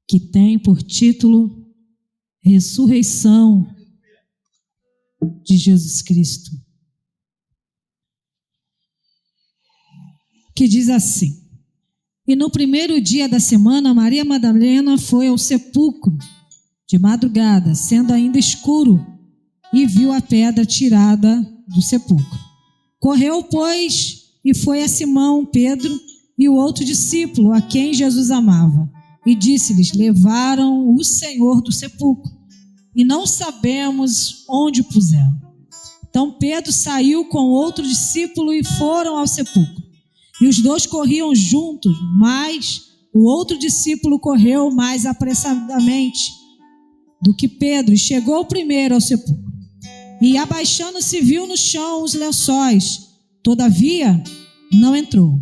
que tem por título Ressurreição de Jesus Cristo, que diz assim: e no primeiro dia da semana, Maria Madalena foi ao sepulcro de madrugada, sendo ainda escuro, e viu a pedra tirada do sepulcro. Correu, pois, e foi a Simão, Pedro e o outro discípulo, a quem Jesus amava, e disse-lhes: levaram o Senhor do sepulcro, e não sabemos onde o puseram. Então Pedro saiu com outro discípulo e foram ao sepulcro. E os dois corriam juntos, mas o outro discípulo correu mais apressadamente do que Pedro, e chegou primeiro ao sepulcro. E abaixando-se, viu no chão os lençóis, todavia não entrou.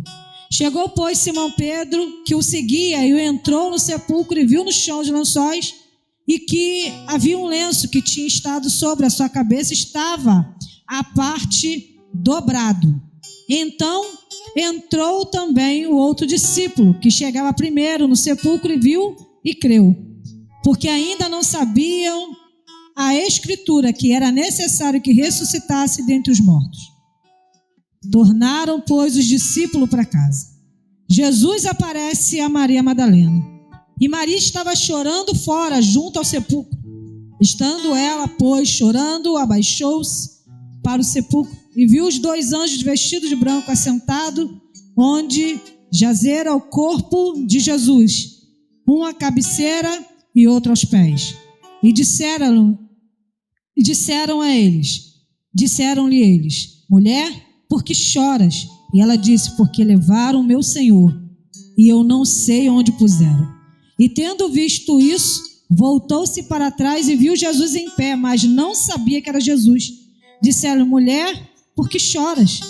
Chegou, pois, Simão Pedro, que o seguia, e entrou no sepulcro e viu no chão os lençóis, e que havia um lenço que tinha estado sobre a sua cabeça, estava à parte dobrado. Então entrou também o outro discípulo, que chegava primeiro no sepulcro, e viu e creu, porque ainda não sabiam a Escritura que era necessário que ressuscitasse dentre os mortos. Tornaram, pois, os discípulos para casa. Jesus aparece a Maria Madalena, e Maria estava chorando fora, junto ao sepulcro. Estando ela, pois, chorando, abaixou-se para o sepulcro e viu os dois anjos vestidos de branco assentados, onde jazera o corpo de Jesus, um à cabeceira e outro aos pés. E disseram-lhe eles: mulher, por que choras? E ela disse: porque levaram meu Senhor, e eu não sei onde puseram. E tendo visto isso, voltou-se para trás e viu Jesus em pé, mas não sabia que era Jesus. Disseram: mulher, por que choras?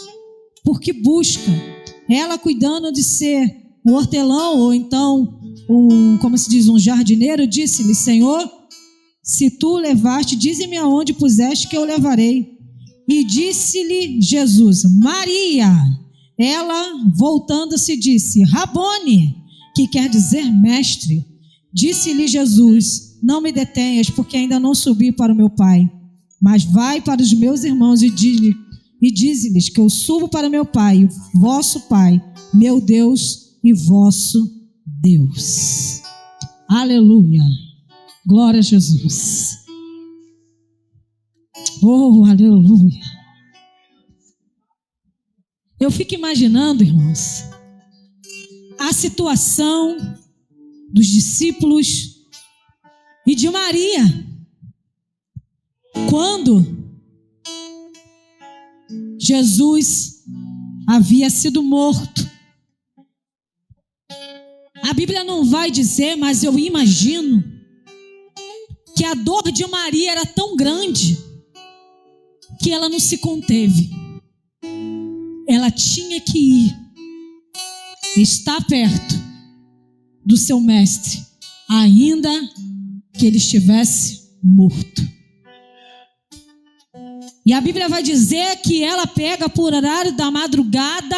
Por que busca? Ela, cuidando de ser um hortelão, ou então um jardineiro, disse-lhe: Senhor, se tu o levaste, dize-me aonde puseste, que eu levarei. E disse-lhe Jesus: Maria. Ela, voltando-se, disse: Rabone, que quer dizer mestre. Disse-lhe Jesus: não me detenhas, porque ainda não subi para o meu Pai, mas vai para os meus irmãos e dize-lhes que eu subo para meu Pai, vosso Pai, meu Deus e vosso Deus. Aleluia. Glória a Jesus. Oh, aleluia. Eu fico imaginando, irmãos, a situação dos discípulos e de Maria, quando Jesus havia sido morto. A Bíblia não vai dizer, mas eu imagino que a dor de Maria era tão grande que ela não se conteve. Ela tinha que ir, estar perto do seu mestre, ainda que ele estivesse morto. E a Bíblia vai dizer que ela pega por horário da madrugada,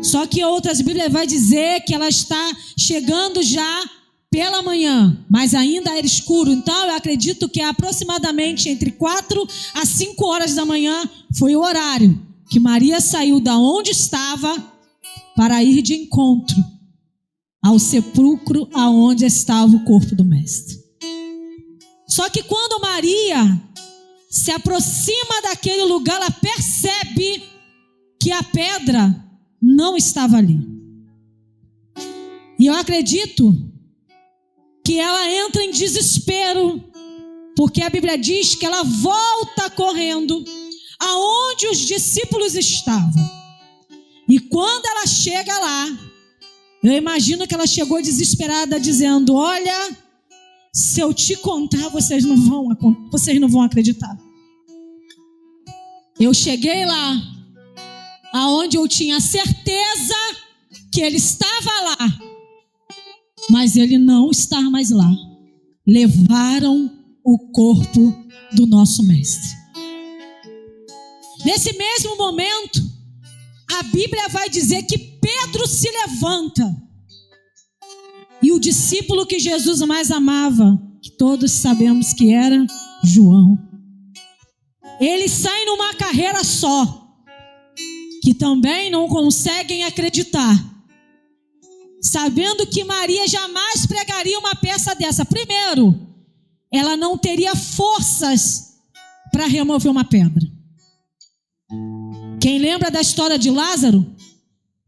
só que outras Bíblias vai dizer que ela está chegando já pela manhã, mas ainda era escuro. Então eu acredito que aproximadamente entre 4 a 5 horas da manhã foi o horário que Maria saiu da onde estava para ir de encontro ao sepulcro aonde estava o corpo do mestre. Só que quando Maria se aproxima daquele lugar, ela percebe que a pedra não estava ali. E eu acredito que ela entra em desespero, porque a Bíblia diz que ela volta correndo aonde os discípulos estavam. E quando ela chega lá, eu imagino que ela chegou desesperada, dizendo: olha, se eu te contar, vocês não vão acreditar. Eu cheguei lá, aonde eu tinha certeza que ele estava lá, mas ele não está mais lá. Levaram o corpo do nosso mestre. Nesse mesmo momento, a Bíblia vai dizer que Pedro se levanta E o discípulo que Jesus mais amava, que todos sabemos que era João. Eles saem numa carreira só, que também não conseguem acreditar, sabendo que Maria jamais pregaria uma peça dessa. Primeiro, ela não teria forças para remover uma pedra. Quem lembra da história de Lázaro?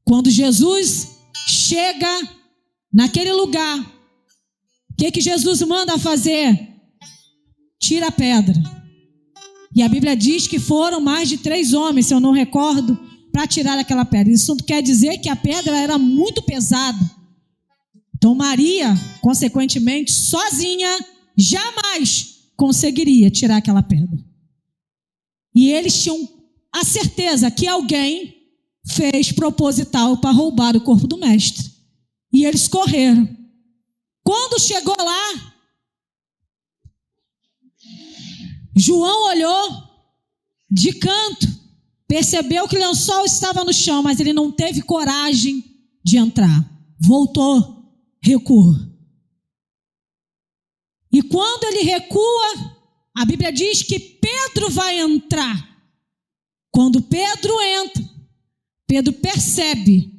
Quando Jesus chega naquele lugar, o que Jesus manda fazer? Tira a pedra. E a Bíblia diz que foram mais de 3 homens, se eu não recordo, para tirar aquela pedra. Isso quer dizer que a pedra era muito pesada. Então Maria, consequentemente, sozinha, jamais conseguiria tirar aquela pedra. E eles tinham a certeza que alguém fez proposital para roubar o corpo do mestre. E eles correram. Quando chegou lá, João olhou de canto, percebeu que o lençol estava no chão, mas ele não teve coragem de entrar. Voltou, recuou. E quando ele recua, a Bíblia diz que Pedro vai entrar. Quando Pedro entra, Pedro percebe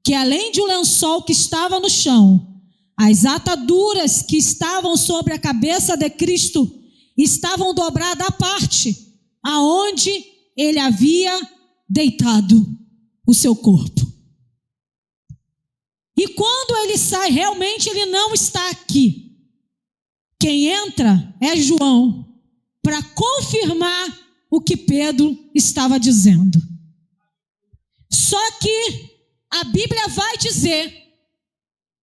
que além de um lençol que estava no chão, as ataduras que estavam sobre a cabeça de Cristo estavam dobradas à parte, aonde ele havia deitado o seu corpo. E quando ele sai, realmente ele não está aqui. Quem entra é João, para confirmar o que Pedro estava dizendo. Só que a Bíblia vai dizer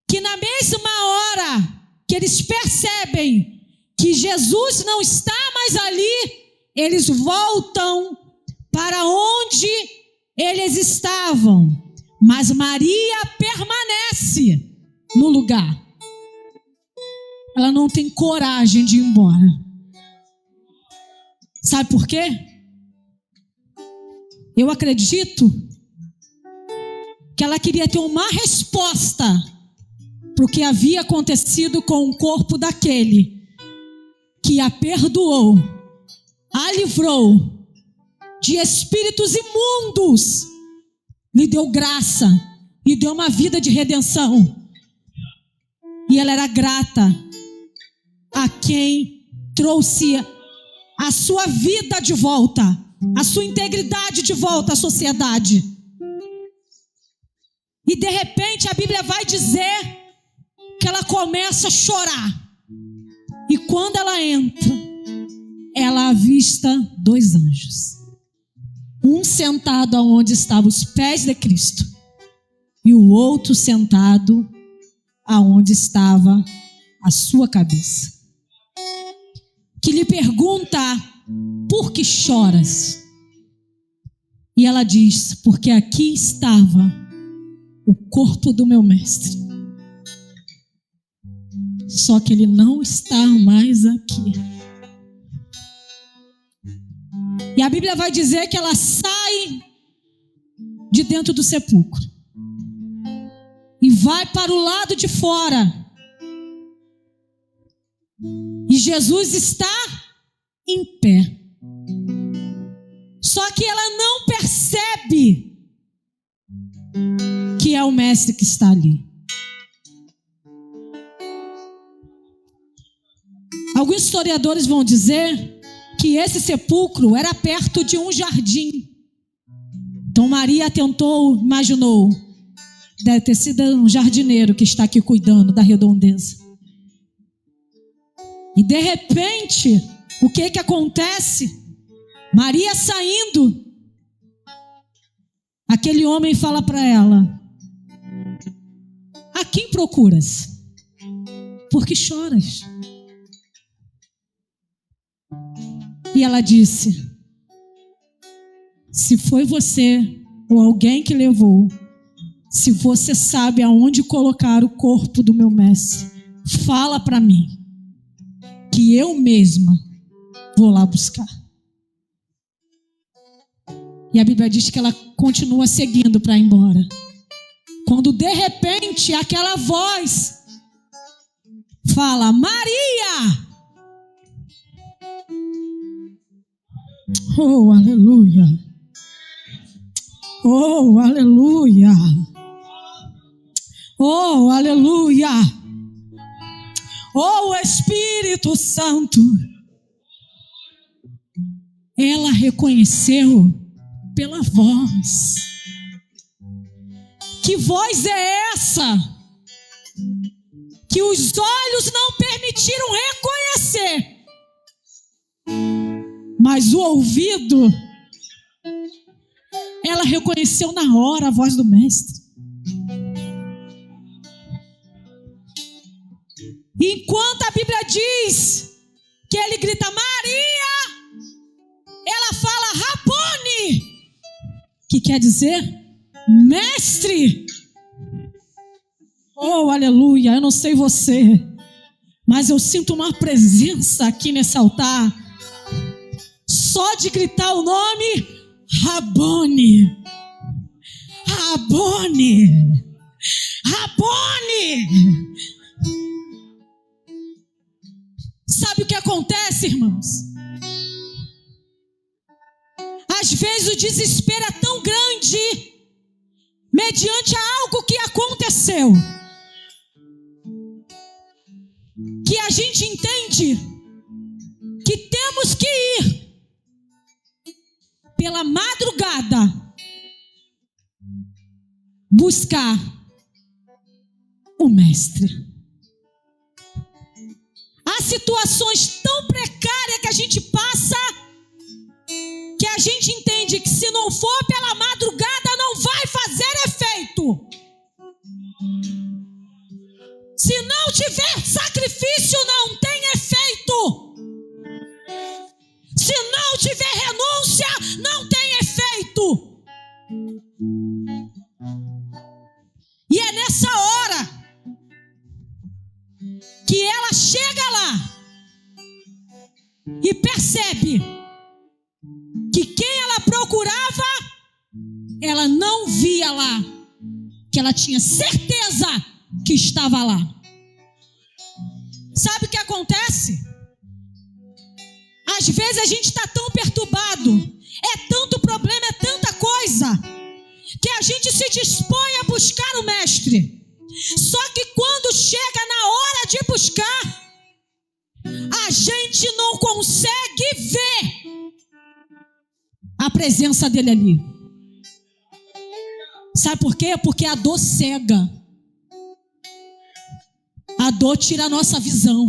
que na mesma hora que eles percebem que Jesus não está mais ali, eles voltam para onde eles estavam. Mas Maria permanece no lugar. Ela não tem coragem de ir embora. Sabe por quê? Eu acredito que ela queria ter uma resposta para o que havia acontecido com o corpo daquele que a perdoou, a livrou de espíritos imundos, lhe deu graça, lhe deu uma vida de redenção. E ela era grata a quem trouxe a sua vida de volta, a sua integridade de volta à sociedade. E de repente a Bíblia vai dizer que ela começa a chorar. E quando ela entra, ela avista 2 anjos. Um sentado aonde estavam os pés de Cristo, e o outro sentado aonde estava a sua cabeça. Que lhe pergunta: por que choras? E ela diz: porque aqui estava o corpo do meu mestre, só que ele não está mais aqui. E a Bíblia vai dizer que ela sai de dentro do sepulcro e vai para o lado de fora. E Jesus está em pé. Só que ela não percebe que é o mestre que está ali. Alguns historiadores vão dizer que esse sepulcro era perto de um jardim. Então Maria imaginou, deve ter sido um jardineiro que está aqui cuidando da redondeza. E de repente, o que acontece? Maria saindo, aquele homem fala para ela: a quem procuras? Por que choras? E ela disse: se foi você ou alguém que levou, se você sabe aonde colocar o corpo do meu mestre, fala para mim, que eu mesma vou lá buscar. E a Bíblia diz que ela continua seguindo para ir embora. Quando de repente aquela voz fala: Maria! Oh, aleluia! Oh, aleluia! Oh, aleluia! Oh, Espírito Santo! Ela reconheceu pela voz. Que voz é essa? Que os olhos não permitiram reconhecer, mas o ouvido, ela reconheceu na hora a voz do Mestre. Enquanto a Bíblia diz que ele grita Maria, ela fala Rabone, que quer dizer mestre. Oh, aleluia, eu não sei você, mas eu sinto uma presença aqui nesse altar, só de gritar o nome Rabone, Rabone, Rabone. Sabe o que acontece, irmãos? Às vezes o desespero é tão grande, mediante algo que aconteceu, que a gente entende que temos que ir pela madrugada buscar o Mestre. Há situações tão precárias que a gente passa, que a gente entende que se não for pela madrugada não vai fazer efeito. Se não tiver sacrifício, não tem efeito. Se não tiver renúncia, não tem efeito. E é nessa hora que ela chega lá e percebe que quem ela procurava, ela não via lá, que ela tinha certeza que estava lá. Sabe o que acontece? Às vezes a gente está tão perturbado, é tanto problema, é tanta coisa, que a gente se dispõe a buscar o Mestre. Só que quando chega na hora de buscar, a gente não consegue ver a presença dele ali. Sabe por quê? Porque a dor cega. A dor tira a nossa visão.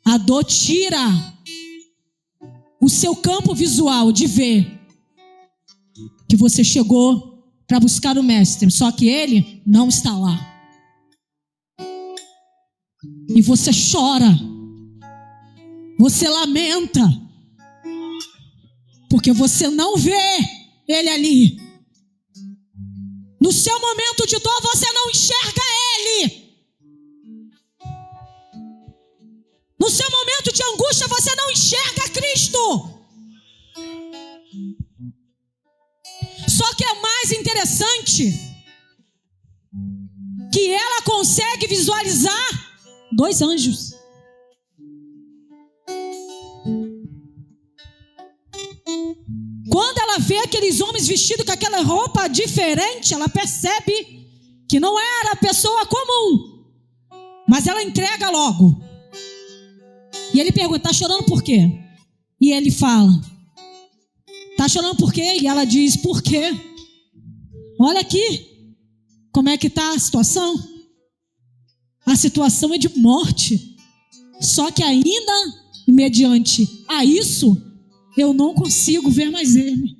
A dor tira o seu campo visual de ver que você chegou para buscar o Mestre, só que ele não está lá. E você chora, você lamenta, porque você não vê ele ali. No seu momento de dor, você não enxerga ele. No seu momento de angústia, você não enxerga Cristo. Só que é mais interessante que ela consegue visualizar 2 anjos. Quando ela vê aqueles homens vestidos com aquela roupa diferente, ela percebe que não era pessoa comum, mas ela entrega logo. E ele pergunta: está chorando por quê? E ele fala: está chorando por quê? E ela diz: por quê? Olha aqui, como é que está a situação? A situação é de morte. Só que ainda, mediante a isso, eu não consigo ver mais ele.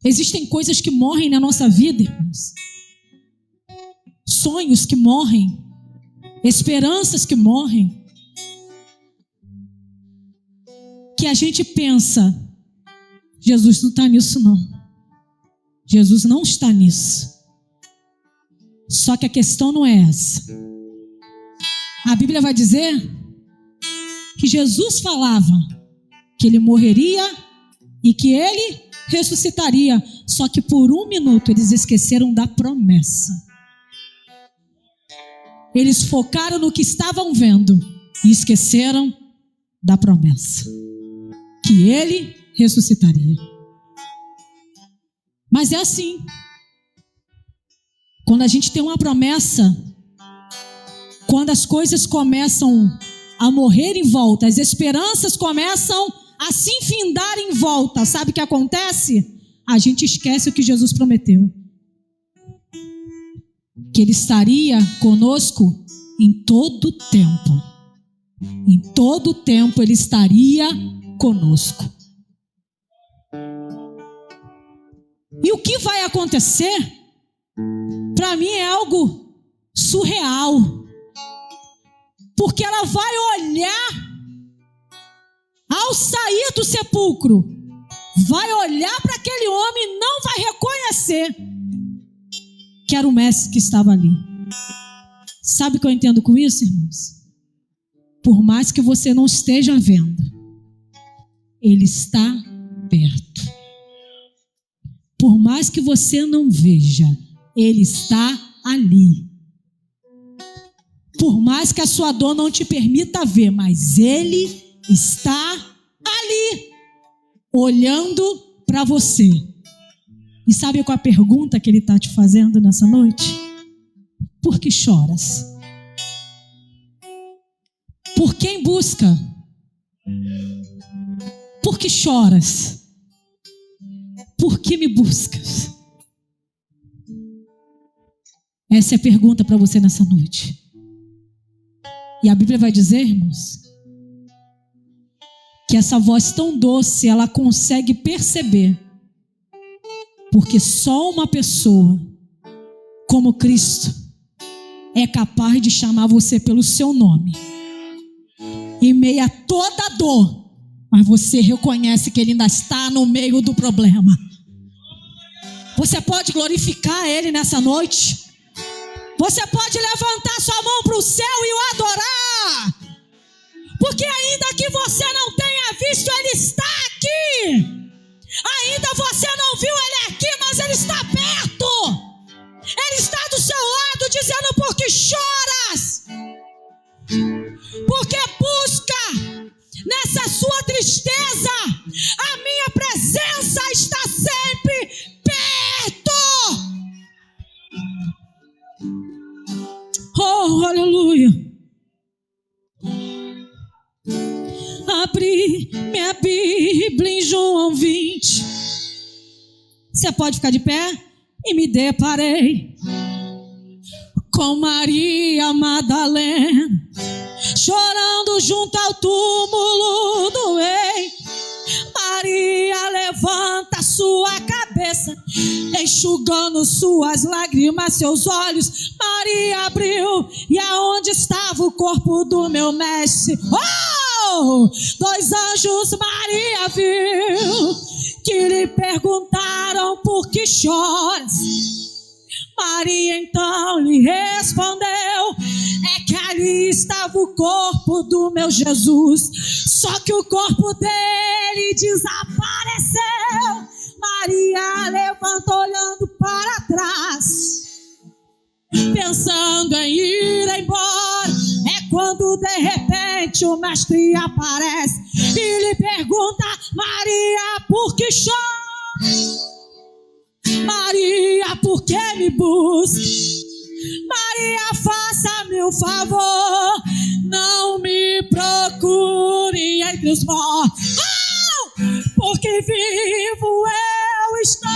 Existem coisas que morrem na nossa vida, irmãos. Sonhos que morrem. Esperanças que morrem. Que a gente pensa: Jesus não está nisso não. Jesus não está nisso. Só que a questão não é essa. A Bíblia vai dizer que Jesus falava que ele morreria e que ele ressuscitaria. Só que por um minuto eles esqueceram da promessa. Eles focaram no que estavam vendo e esqueceram da promessa, que ele ressuscitaria. Mas é assim. Quando a gente tem uma promessa, quando as coisas começam a morrer em volta, as esperanças começam a se infindar em volta, sabe o que acontece? A gente esquece o que Jesus prometeu. Que ele estaria conosco em todo o tempo. Em todo o tempo ele estaria conosco. E o que vai acontecer? Para mim é algo surreal. Porque ela vai olhar, ao sair do sepulcro, vai olhar para aquele homem e não vai reconhecer que era o mestre que estava ali. Sabe o que eu entendo com isso, irmãos? Por mais que você não esteja vendo, ele está perto. Por mais que você não veja, ele está ali. Por mais que a sua dor não te permita ver, mas ele está ali, olhando para você. E sabe qual a pergunta que ele está te fazendo nessa noite? Por que choras? Por quem busca? Por que choras? Por que me buscas? Essa é a pergunta para você nessa noite. E a Bíblia vai dizer, irmãos, que essa voz tão doce, ela consegue perceber. Porque só uma pessoa como Cristo é capaz de chamar você pelo seu nome. Em meio a toda dor, mas você reconhece que ele ainda está no meio do problema. Você pode glorificar ele nessa noite. Você pode levantar sua mão para o céu e o adorar. Porque ainda que você não tenha visto, ele está aqui. Ainda você não viu ele aqui, mas ele está perto. Ele está do seu lado dizendo: por que choras? Porque busca nessa sua tristeza. A minha presença está sempre perto. Oh, aleluia. Abri minha Bíblia em João 20. Você pode ficar de pé? E me deparei com Maria Madalena, chorando junto ao túmulo do rei. Maria levanta sua cabeça, enxugando suas lágrimas, seus olhos. Maria abriu, e aonde estava o corpo do meu mestre? Oh! 2 anjos Maria viu, que lhe perguntaram: por que choras? Maria então lhe respondeu: é que ali estava o corpo do meu Jesus, só que o corpo dele desapareceu. Maria levantou olhando para trás, pensando em ir embora. É quando de repente o mestre aparece e lhe pergunta: Maria, por que chora? Maria, por que me busca? Maria, faça-me um favor, não me procure entre os mortos. Oh! Porque vivo eu estou.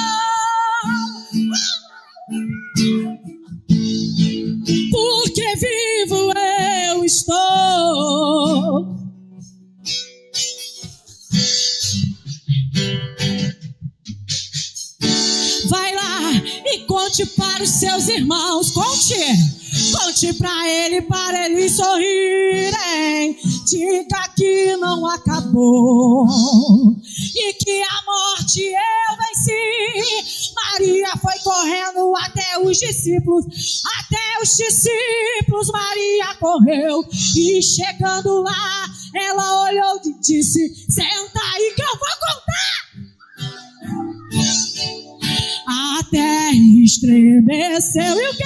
Porque vivo eu estou. Vai lá e conte para os seus irmãos. Conte para eles sorrirem. Diga que não acabou e que a morte eu venci. Maria foi correndo até os discípulos. Maria correu, e chegando lá, ela olhou e disse: senta aí que eu vou contar. estremeceu. E o quê?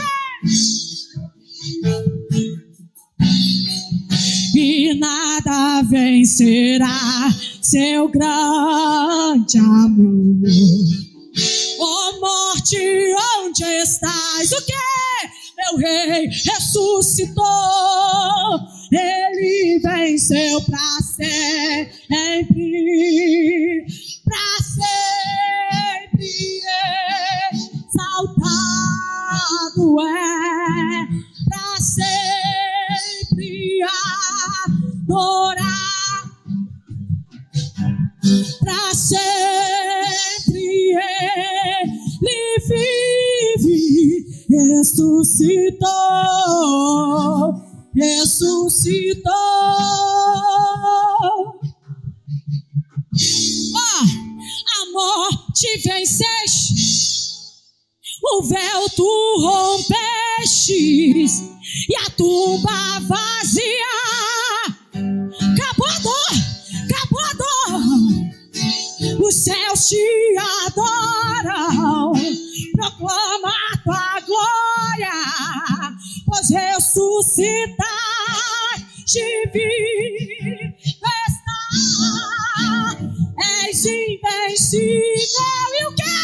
E nada vencerá seu grande amor. Ó morte, onde estás? O quê? Meu rei ressuscitou. Ele venceu pra sempre. Pra sempre exaltado é. Pra sempre adorar. Pra sempre ele vive. Ressuscitou. Ressuscitou. A morte venceste, o véu tu rompestes, e a tumba vazia. Acabou a dor, acabou a dor. Os céus te adoram, proclama a tua glória, pois ressuscitaste vivo está. És invencível. E o quê?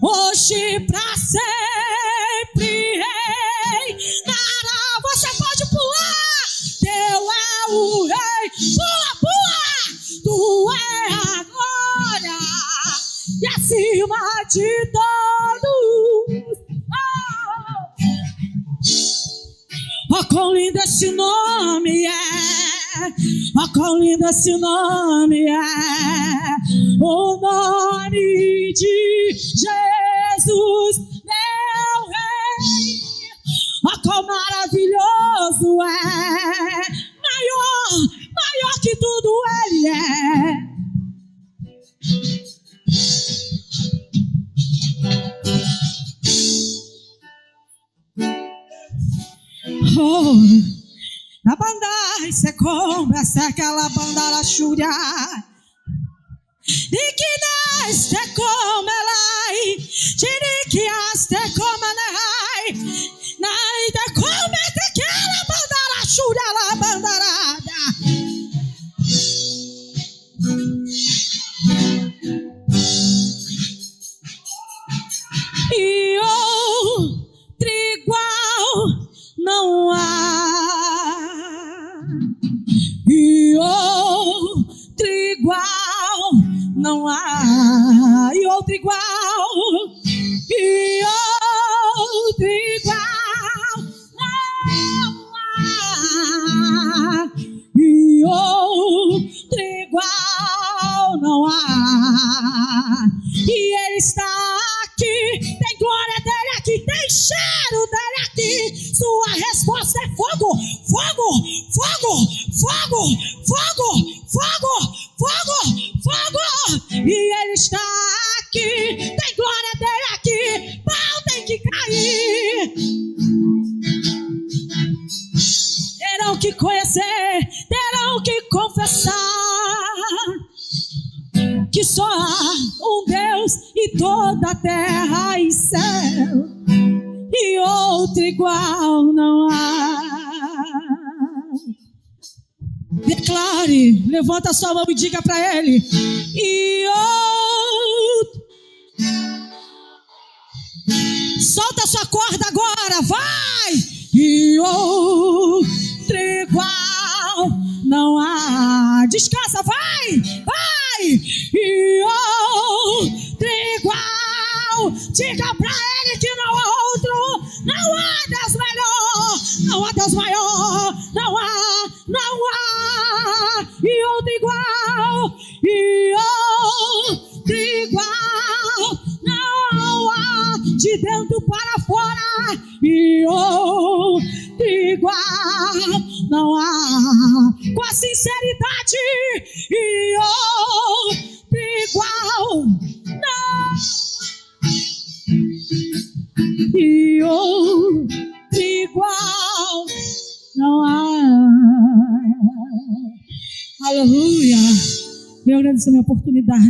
Hoje pra sempre, rei. Nara, você pode pular. Teu é o rei. Pula, pula. Tu é a glória. E acima de todos. Oh, quão lindo esse nome é. Oh, quão lindo esse nome é. O nome de Jesus, meu rei. Oh, quão maravilhoso é. Maior, maior que tudo ele é. Oh, a bandai se compra, se aquela bandara churia. E que nas te come lai, tiri que as te come lai, nai te come te aquela bandara churia la bandarada. E outro igual não há, e outro igual não há, e outro igual, e outro igual não há, e outro igual não há. E ele está aqui, tem glória dele aqui, tem cheiro dele aqui. Sua resposta é fogo, fogo, fogo, fogo, fogo, fogo, fogo, fogo. E ele está aqui, tem glória dele aqui. Pau tem que cair. Terão que conhecer, terão que confessar que só há um Deus e toda a terra e céu, e outro igual não há. Declare, levanta sua mão e diga para ele: e outro. Solta a sua corda agora, vai! E outro igual não há. Descansa, vai, vai! E outro igual. Diga pra ele que não há outro. Não há Deus melhor. Não há Deus maior. Não há, não há. E outro igual. E outro igual. Não há. De dentro para fora. E outro igual. Não há. Com a sinceridade. E outro igual. Não. E outro igual não há. Aleluia. Eu agradeço a minha oportunidade.